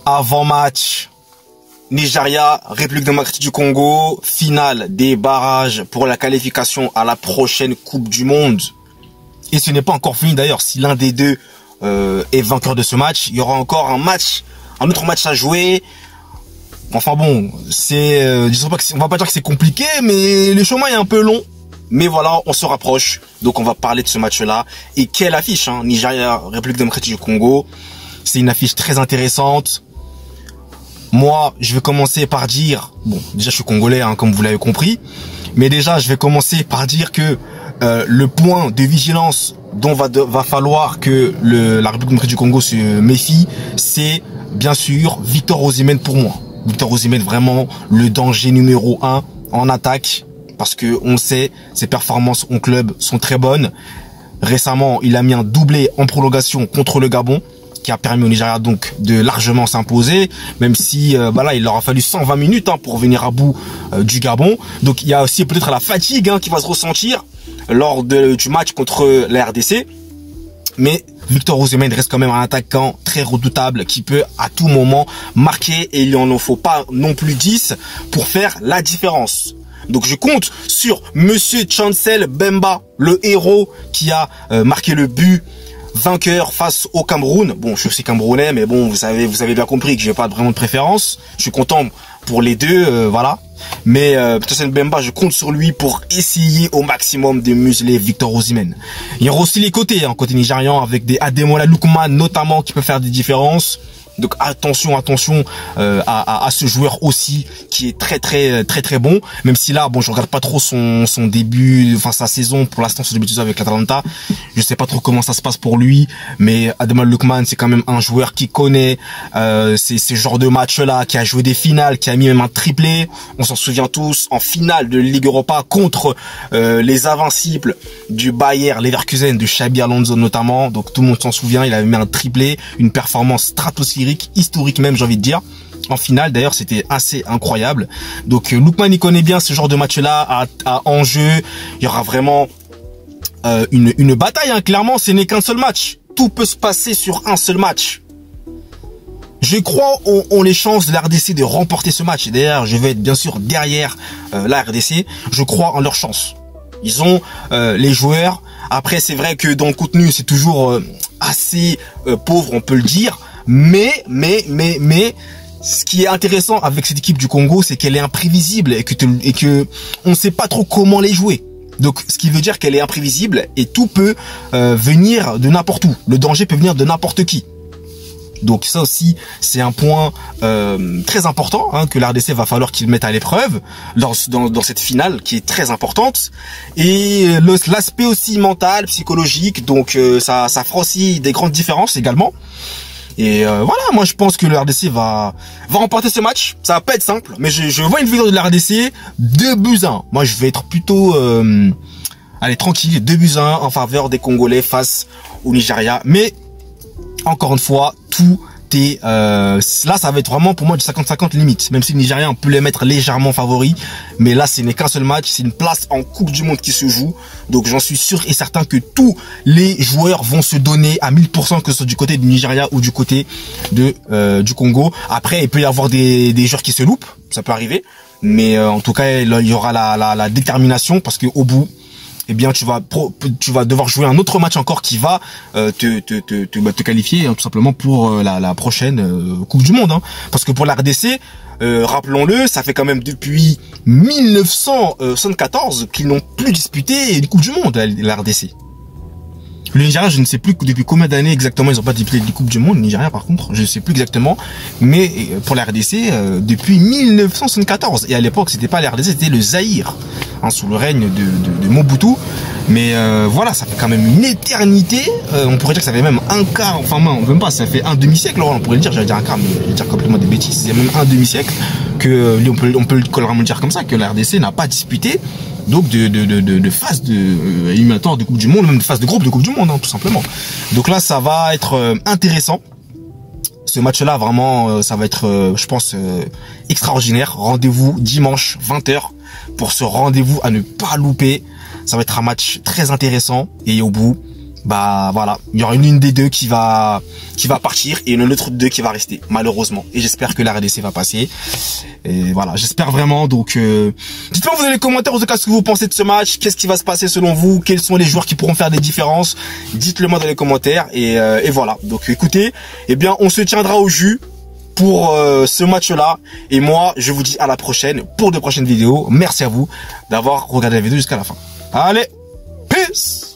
Avant-match, Nigeria, République démocratique du Congo, finale des barrages pour la qualification à la prochaine Coupe du Monde. Et ce n'est pas encore fini d'ailleurs. Si l'un des deux est vainqueur de ce match, il y aura encore un autre match à jouer. Enfin bon, on va pas dire que c'est compliqué, mais le chemin est un peu long. Mais voilà, on se rapproche. Donc on va parler de ce match-là. Et quelle affiche, hein, Nigeria, République démocratique du Congo. C'est une affiche très intéressante. Moi, je vais commencer par dire, bon, déjà je suis congolais, hein, comme vous l'avez compris, mais déjà je vais commencer par dire que le point de vigilance dont va falloir que la République démocratique du Congo se méfie, c'est bien sûr Victor Osimhen pour moi. Victor Osimhen, vraiment le danger numéro 1 en attaque, parce que on sait ses performances en club sont très bonnes. Récemment, il a mis un doublé en prolongation contre le Gabon, qui a permis au Nigeria donc de largement s'imposer, même si là il leur a fallu 120 minutes pour venir à bout du Gabon. Donc il y a aussi peut-être la fatigue qui va se ressentir lors du match contre la RDC. Mais Victor Osimhen reste quand même un attaquant très redoutable qui peut à tout moment marquer, et il n'en faut pas non plus 10 pour faire la différence. Donc je compte sur Monsieur Chancel Bemba, le héros qui a marqué le but vainqueur face au Cameroun. Bon, je suis aussi camerounais, mais bon, vous avez bien compris que j'ai pas vraiment de préférence. Je suis content pour les deux, voilà. Mais Chancel Bemba, je compte sur lui pour essayer au maximum de museler Victor Osimhen. Il y aura aussi les côtés, côté nigérian, avec des Ademola Lookman notamment qui peuvent faire des différences. Donc attention à ce joueur aussi qui est très bon, même si là bon je regarde pas trop son début, enfin sa saison pour l'instant, son début de saison avec l'Atalanta, je sais pas trop comment ça se passe pour lui, mais Ademola Lookman c'est quand même un joueur qui connaît ces genres de matchs là, qui a joué des finales, qui a mis même un triplé, on s'en souvient tous, en finale de Ligue Europa contre les invincibles du Bayer Leverkusen de Xabi Alonso notamment, donc tout le monde s'en souvient, il avait mis un triplé, une performance stratosphérique, historique même, j'ai envie de dire. En finale, d'ailleurs, c'était assez incroyable. Donc, Lookman, il connaît bien ce genre de match-là à enjeu. Il y aura vraiment une bataille, clairement, ce n'est qu'un seul match. Tout peut se passer sur un seul match. Je crois ont les chances de la RDC de remporter ce match. D'ailleurs, je vais être bien sûr derrière la RDC. Je crois en leur chance. Ils ont les joueurs. Après, c'est vrai que dans le contenu, c'est toujours assez pauvre, on peut le dire. Mais, ce qui est intéressant avec cette équipe du Congo, c'est qu'elle est imprévisible et que on ne sait pas trop comment les jouer. Donc, ce qui veut dire qu'elle est imprévisible et tout peut venir de n'importe où. Le danger peut venir de n'importe qui. Donc ça aussi, c'est un point très important que la RDC va falloir qu'il mette à l'épreuve dans cette finale qui est très importante. Et l'aspect aussi mental, psychologique, donc ça fera aussi des grandes différences également. Et voilà, moi je pense que le RDC va remporter ce match. Ça va pas être simple, mais je vois une vidéo de la RDC 2-1. Moi je vais être plutôt tranquille, 2-1 en faveur des Congolais face au Nigeria. Mais encore une fois, tout est là, ça va être vraiment pour moi du 50-50 limite. Même si le Nigeria, on peut les mettre légèrement favoris, mais là, ce n'est qu'un seul match, c'est une place en Coupe du Monde qui se joue. Donc, j'en suis sûr et certain que tous les joueurs vont se donner à 1000%, que ce soit du côté du Nigeria ou du côté du Congo. Après, il peut y avoir des joueurs qui se loupent, ça peut arriver, mais en tout cas, il y aura la détermination, parce que au bout, eh bien tu vas devoir jouer un autre match encore qui va te qualifier tout simplement pour la prochaine Coupe du Monde, parce que pour la RDC, rappelons-le, ça fait quand même depuis 1974 qu'ils n'ont plus disputé une Coupe du Monde, la RDC. Le Nigeria, je ne sais plus depuis combien d'années exactement ils n'ont pas disputé de Coupe du Monde. Le Nigeria, par contre, je ne sais plus exactement. Mais pour la RDC, depuis 1974. Et à l'époque, c'était pas la RDC, c'était le Zaïre, sous le règne de Mobutu. Mais voilà, ça fait quand même une éternité. On pourrait dire que ça fait même un quart, enfin même pas, ça fait un demi-siècle. On pourrait le dire, j'allais dire un quart, mais je vais dire complètement des bêtises. C'est même un demi-siècle que on peut vraiment dire comme ça, que la RDC n'a pas disputé donc de phase éliminatoire de Coupe du Monde, même de phase de groupe de Coupe du Monde, tout simplement. Donc là, ça va être intéressant. Ce match-là, vraiment, ça va être, je pense, extraordinaire. Rendez-vous dimanche 20h pour ce rendez-vous à ne pas louper. Ça va être un match très intéressant et au bout, bah voilà, il y aura une des deux qui va partir et une autre deux qui va rester, malheureusement. Et j'espère que la RDC va passer. Et voilà, j'espère vraiment. Donc, dites-moi vous dans les commentaires en tout cas ce que vous pensez de ce match. Qu'est-ce qui va se passer selon vous? Quels sont les joueurs qui pourront faire des différences? Dites-le moi dans les commentaires. Et voilà. Donc, écoutez, eh bien, on se tiendra au jus pour ce match-là. Et moi, je vous dis à la prochaine pour de prochaines vidéos. Merci à vous d'avoir regardé la vidéo jusqu'à la fin. Allez, peace!